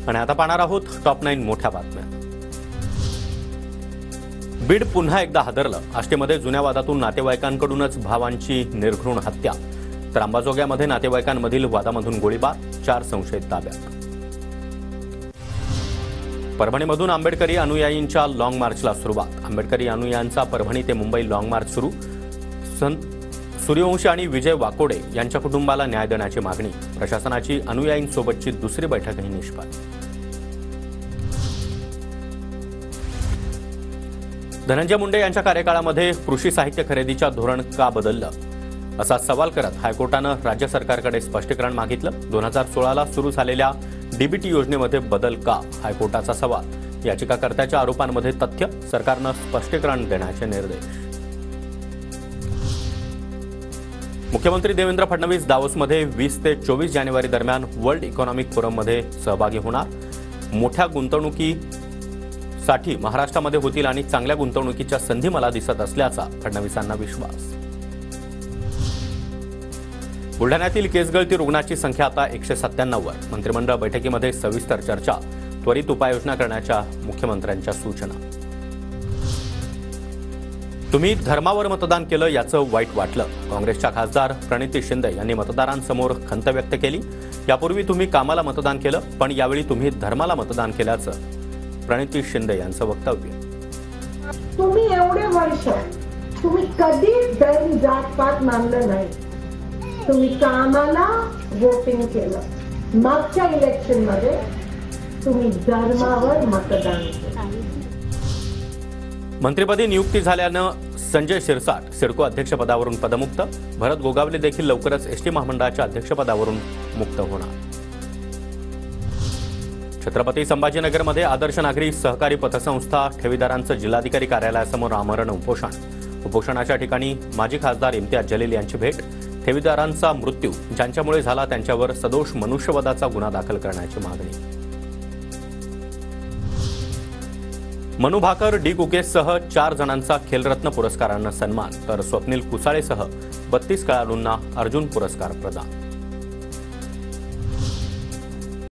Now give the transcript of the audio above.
आणि आता पाहणार आहोत टॉप 9 मोठ्या बातम्या। बीड पुन्हा एकदा हादरलं। आष्टीमध्ये जुन्या वादातून नातेवाईकांकडूनच भावांची निर्घृण हत्या, तर अंबाजोग्यामध्ये नातेवाईकांमधील वादामधून गोळीबार, 4 संशयित ताब्यात। परभणीमधून आंबेडकरी अनुयायींच्या लॉंग मार्चला सुरुवात। आंबेडकरी अनुयायांचा परभणी ते मुंबई लॉंग मार्च सुरू। सूर्यवंशी आणि विजय वाकोडे यांच्या कुटुंबाला न्याय देण्याची मागणी। प्रशासनाची अनुयायींसोबतची दुसरी बैठकही निष्फळ। धनंजय मुंडे यांच्या कार्यकाळामध्ये कृषी साहित्य खरेदीच्या धोरण का बदललं, असा सवाल करत हायकोर्टानं राज्य सरकारकडे स्पष्टीकरण मागितलं। 2016ला सुरू झालेल्या डीबीटी योजनेमध्ये बदल का, हायकोर्टाचा सवाल। याचिकाकर्त्याच्या आरोपांमध्ये तथ्य, सरकारनं स्पष्टीकरण देण्याचे निर्देश। मुख्यमंत्री देवेंद्र फडणवीस दावोसमध्ये 20 ते 24 जानेवारी दरम्यान वर्ल्ड इकॉनॉमिक फोरममध्ये सहभागी होणार। मोठ्या गुंतवणुकीसाठी महाराष्ट्रामध्ये होतील आणि चांगल्या गुंतवणुकीच्या संधी मला दिसत असल्याचा फडणवीसांना विश्वास। बुलढाण्यातील केसगळती रुग्णाची संख्या आता 197 वर। मंत्रिमंडळ बैठकीमध्ये सविस्तर चर्चा, त्वरित उपाययोजना करण्याच्या मुख्यमंत्र्यांच्या सूचना। तुम्ही धर्मावर मतदान केलं याचं वाईट वाटलं, काँग्रेसच्या खासदार प्रणिती शिंदे यांनी मतदारांसमोर खंत व्यक्त केली। यापूर्वी तुम्ही कामाला मतदान केलं, पण यावेळी तुम्ही धर्माला मतदान केल्याचं प्रणिती शिंदे यांचं वक्तव्य। तुम्ही एवढे वर्ष तुम्ही कधी धर्म जातपात मानलं नाही, तुम्ही कामाला वोटिंग केलं। मागच्या इलेक्शनमध्ये तुम्ही धर्मावर मतदान केलं। मंत्रिपदी नियुक्ती झाल्यानं संजय शिरसाट सिडको अध्यक्षपदावरून पदमुक्त। भरत गोगावले देखील लवकरच एसटी महामंडळाच्या अध्यक्षपदावरून मुक्त होणार। छत्रपती संभाजीनगरमध्ये आदर्श नागरी सहकारी पतसंस्था ठेवीदारांचं जिल्हाधिकारी कार्यालयासमोर आमरण उपोषण। उपोषणाच्या ठिकाणी माजी खासदार इम्तियाज जलील यांची भेट। ठेवीदारांचा मृत्यू ज्यांच्यामुळे झाला त्यांच्यावर सदोष मनुष्यवधाचा गुन्हा दाखल करण्याची मागणी। मनू भाकर, डी कुकेससह 4 जणांचा खेलरत्न पुरस्कारानं सन्मान, तर स्वप्नील कुसाळेसह 32 खेळाडूंना अर्जुन पुरस्कार प्रदान।